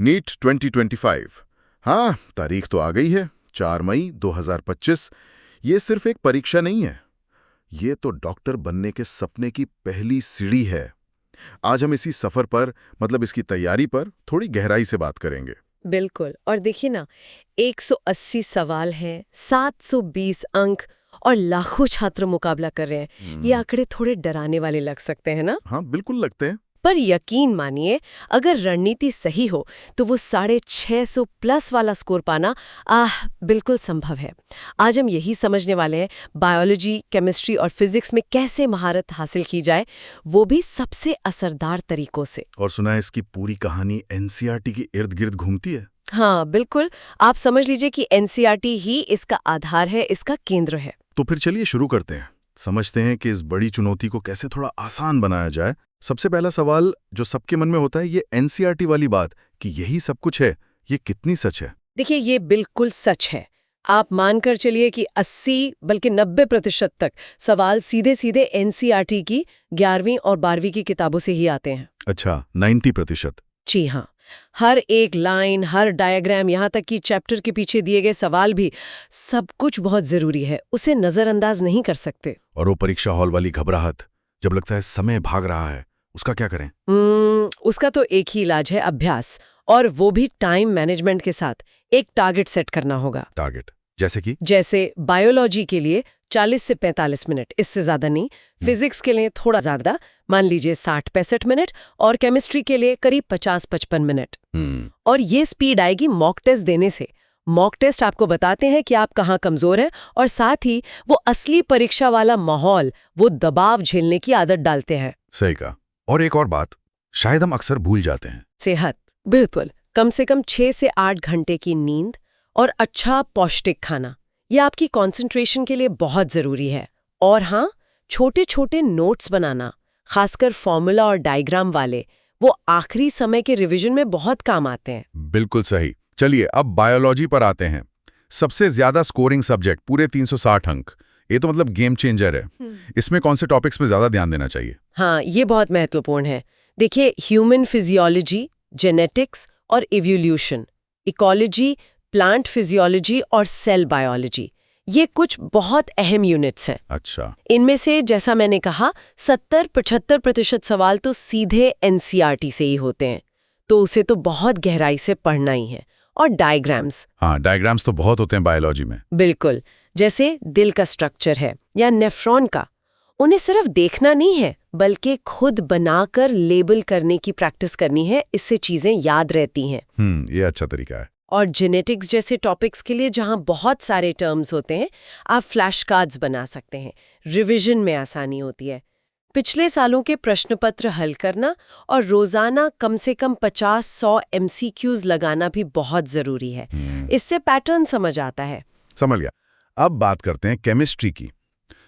NEET 2025। हाँ, तारीख तो आ गई है, 4 मई 2025। ये सिर्फ एक परीक्षा नहीं है, ये तो डॉक्टर बनने के सपने की पहली सीढ़ी है। आज हम इसी सफर पर, मतलब इसकी तैयारी पर थोड़ी गहराई से बात करेंगे। बिल्कुल। और देखिए ना, 180 सवाल हैं, 720 अंक और लाखों छात्र मुकाबला कर रहे हैं। ये आंकड़े थोड़े डराने वाले लग सकते हैं ना? हाँ, बिल्कुल लगते हैं। पर यकीन मानिए, अगर रणनीति सही हो तो वो 650 प्लस वाला स्कोर पाना बिल्कुल संभव है। आज हम यही समझने वाले हैं, बायोलॉजी, केमिस्ट्री और फिजिक्स में कैसे महारत हासिल की जाए, वो भी सबसे असरदार तरीकों से। और सुना है इसकी पूरी कहानी एनसीईआरटी के इर्द गिर्द घूमती है। हाँ बिल्कुल, आप समझ लीजिए कि एनसीईआरटी ही इसका आधार है, इसका केंद्र है। तो फिर चलिए शुरू करते हैं, समझते हैं कि इस बड़ी चुनौती को कैसे थोड़ा आसान बनाया जाए। सबसे पहला सवाल जो सबके मन में होता है, ये एनसीईआरटी वाली बात कि यही सब कुछ है, ये कितनी सच है? देखिए, ये बिल्कुल सच है। आप मानकर चलिए कि 80 बल्कि 90% तक सवाल सीधे सीधे एनसीईआरटी की 11वीं और 12वीं की किताबों से ही आते हैं। अच्छा, 90%? जी हाँ, हर एक लाइन, हर डायग्राम, यहाँ तक कि चैप्टर के पीछे दिए गए सवाल भी, सब कुछ बहुत जरूरी है, उसे नजरअंदाज नहीं कर सकते। और वो परीक्षा हॉल वाली घबराहट, जब लगता है समय भाग रहा है, उसका क्या करें? उसका तो एक ही इलाज है, अभ्यास। और वो भी टाइम मैनेजमेंट के साथ। एक टारगेट सेट करना होगा। टारगेट जैसे कि? जैसे बायोलॉजी के लिए 40 से 45 मिनट, इससे ज्यादा नहीं। फिजिक्स के लिए थोड़ा ज्यादा, मान लीजिए 60-65 मिनट। और केमिस्ट्री के लिए करीब 50-55 मिनट। और ये स्पीड आएगी मॉक टेस्ट देने से। मॉक टेस्ट आपको बताते हैं कि आप कहाँ कमजोर हैं, और साथ ही वो असली परीक्षा वाला माहौल, वो दबाव झेलने की आदत डालते हैं। सही कहा। और एक और बात, शायद हम अक्सर भूल जाते हैं। सेहत। बिल्कुल, कम से कम 6 से 8 घंटे की नींद और अच्छा पौष्टिक खाना, ये आपकी कंसंट्रेशन के लिए बहुत जरूरी है। और हाँ, छोटे छोटे नोट्स बनाना, खासकर फॉर्मूला और डायग्राम वाले, वो आखिरी समय के रिवीजन में बहुत काम आते हैं। बिल्कुल सही। चलिए अब बायोलॉजी पर आते हैं। सबसे ज्यादा स्कोरिंग सब्जेक्ट, पूरे 360 अंक। ये तो मतलब गेम चेंजर है। इसमें कौन से टॉपिक्स पे ज्यादा ध्यान देना चाहिए? हाँ, ये बहुत महत्वपूर्ण है। देखिए, ह्यूमन फिजियोलॉजी, जेनेटिक्स और इवोल्यूशन, इकोलॉजी, प्लांट फिजियोलॉजी और सेल बायोलॉजी, ये कुछ बहुत अहम यूनिट्स हैं। अच्छा। इनमें से, जैसा मैंने कहा, 70-75% सवाल तो सीधे एनसीईआरटी से ही होते हैं, तो उसे तो बहुत गहराई से पढ़ना ही है। और डायग्राम्स। हाँ, डायग्राम्स तो बहुत होते हैं बायोलॉजी में। बिल्कुल, जैसे दिल का स्ट्रक्चर है या नेफ्रॉन का, उन्हें सिर्फ देखना नहीं है, बल्कि खुद बनाकर लेबल करने की प्रैक्टिस करनी है, इससे चीजें याद रहती हैं। ये अच्छा तरीका है। और जेनेटिक्स जैसे टॉपिक्स के लिए, जहां बहुत सारे टर्म्स होते हैं, आप फ्लैश कार्ड्स बना सकते हैं, रिवीजन में आसानी होती है। पिछले सालों के प्रश्न पत्र हल करना और रोजाना कम से कम 50-100 MCQs लगाना भी बहुत जरूरी है। इससे पैटर्न समझ आता है। समझ गया। अब बात करते हैं केमिस्ट्री की।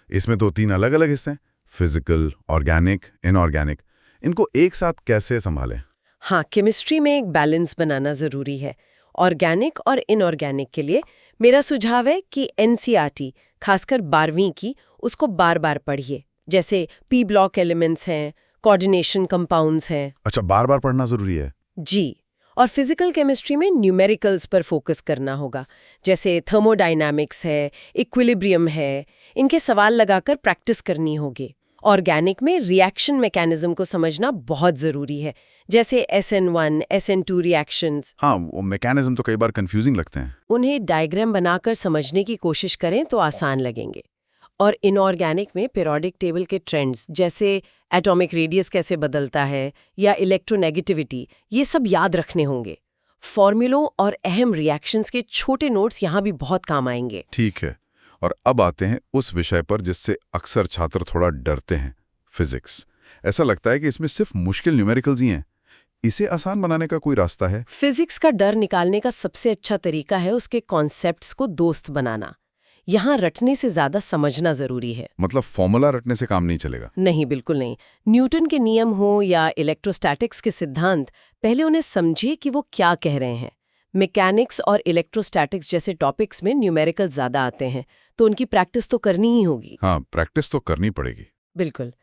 इसमें तो 3 अलग अलग हिस्से हैं, फिजिकल, ऑर्गेनिक, इनऑर्गेनिक। इनको एक साथ कैसे संभालें? हाँ, केमिस्ट्री में एक बैलेंस बनाना जरूरी है। ऑर्गेनिक और इनऑर्गेनिक के लिए मेरा सुझाव है कि एनसीईआरटी, खासकर 12वीं की, उसको बार बार पढ़िए। जैसे पी ब्लॉक एलिमेंट्स हैं, कोऑर्डिनेशन कंपाउंड्स हैं। अच्छा, बार बार पढ़ना जरूरी है? जी। और फिजिकल केमिस्ट्री में न्यूमेरिकल्स पर फोकस करना होगा, जैसे थर्मोडायनामिक्स है, इक्विलिब्रियम है। इनके सवाल लगाकर प्रैक्टिस करनी होगी। ऑर्गेनिक में रिएक्शन मैकेनिज्म को समझना बहुत जरूरी है, जैसे SN1, SN2 रिएक्शंस। हाँ, वो मैकेनिज्म तो कई बार कंफ्यूजिंग लगते हैं। उन्हें डायग्राम बनाकर समझने की कोशिश करें तो आसान लगेंगे। और इनऑर्गेनिक में पीरियोडिक टेबल के ट्रेंड्स, जैसे एटॉमिक रेडियस कैसे बदलता है या इलेक्ट्रोनेगेटिविटी, ये सब याद रखने होंगे। फॉर्मूलों और अहम रिएक्शंस के छोटे नोट्स यहाँ भी बहुत काम आएंगे। ठीक है। और अब आते हैं उस विषय पर जिससे अक्सर छात्र थोड़ा डरते हैं, फिजिक्स। ऐसा लगता है कि इसमें सिर्फ मुश्किल न्यूमेरिकल्स ही हैं। इसे आसान बनाने का कोई रास्ता है? फिजिक्स का डर निकालने का सबसे अच्छा तरीका है उसके कॉन्सेप्ट्स को दोस्त बनाना। यहाँ रटने से ज्यादा समझना जरूरी है। मतलब फॉर्मूला रटने से काम नहीं चलेगा? नहीं, बिल्कुल नहीं। न्यूटन के नियम हो या इलेक्ट्रोस्टैटिक्स के सिद्धांत, पहले उन्हें समझिए कि वो क्या कह रहे हैं। मैकेनिक्स और इलेक्ट्रोस्टैटिक्स जैसे टॉपिक्स में न्यूमेरिकल ज्यादा आते हैं, तो उनकी प्रैक्टिस तो करनी ही होगी। हाँ, प्रैक्टिस तो करनी पड़ेगी। बिल्कुल।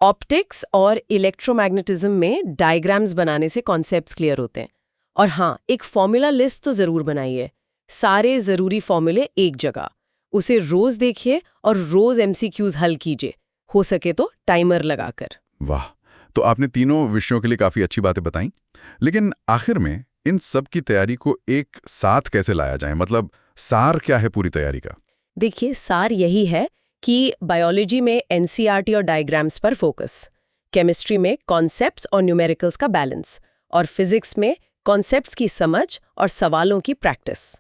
ऑप्टिक्स और इलेक्ट्रोमैग्नेटिज्म में डायग्राम्स बनाने से कॉन्सेप्ट्स क्लियर होते हैं। और हाँ, एक फॉर्मूला लिस्ट तो जरूर बनाइए। सारे जरूरी फॉर्मूले एक जगह, उसे रोज देखिए और रोज एमसीक्यूज हल कीजिए, हो सके तो टाइमर लगाकर। वाह, तो आपने तीनों विषयों के लिए काफी अच्छी बातें बताई। लेकिन आखिर में इन सब की तैयारी को एक साथ कैसे लाया जाए? मतलब सार क्या है पूरी तैयारी का? देखिए, सार यही है कि बायोलॉजी में एनसीईआरटी और डायग्राम्स पर फोकस, केमिस्ट्री में कॉन्सेप्ट्स और न्यूमेरिकल्स का बैलेंस, और फिजिक्स में कॉन्सेप्ट्स की समझ और सवालों की प्रैक्टिस।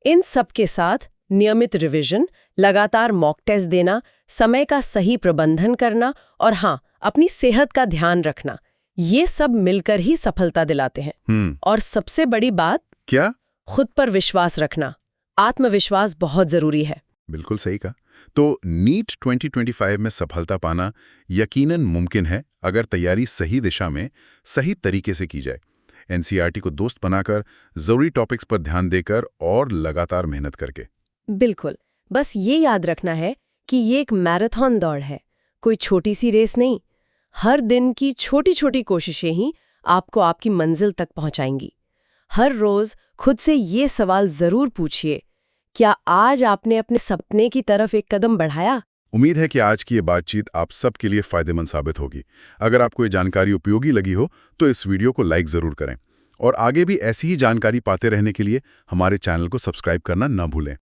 इन सब के साथ नियमित रिवीजन, लगातार मॉक टेस्ट देना, समय का सही प्रबंधन करना और हाँ, अपनी सेहत का ध्यान रखना, ये सब मिलकर ही सफलता दिलाते हैं। और सबसे बड़ी बात, क्या? खुद पर विश्वास रखना। आत्मविश्वास बहुत जरूरी है। बिल्कुल सही कहा। तो नीट 2025 में सफलता पाना यकीनन मुमकिन है अगर तैयारी सही दिशा में, सही तरीके से की जाए। एनसीईआरटी को दोस्त बनाकर, जरूरी टॉपिक्स पर ध्यान देकर और लगातार मेहनत करके। बिल्कुल, बस ये याद रखना है कि ये एक मैराथन दौड़ है, कोई छोटी सी रेस नहीं। हर दिन की छोटी छोटी कोशिशें ही आपको आपकी मंजिल तक पहुंचाएंगी। हर रोज खुद से ये सवाल जरूर पूछिए, क्या आज आपने अपने सपने की तरफ एक कदम बढ़ाया? उम्मीद है कि आज की ये बातचीत आप सबके लिए फायदेमंद साबित होगी। अगर आपको ये जानकारी उपयोगी लगी हो तो इस वीडियो को लाइक जरूर करें और आगे भी ऐसी ही जानकारी पाते रहने के लिए हमारे चैनल को सब्सक्राइब करना न भूलें।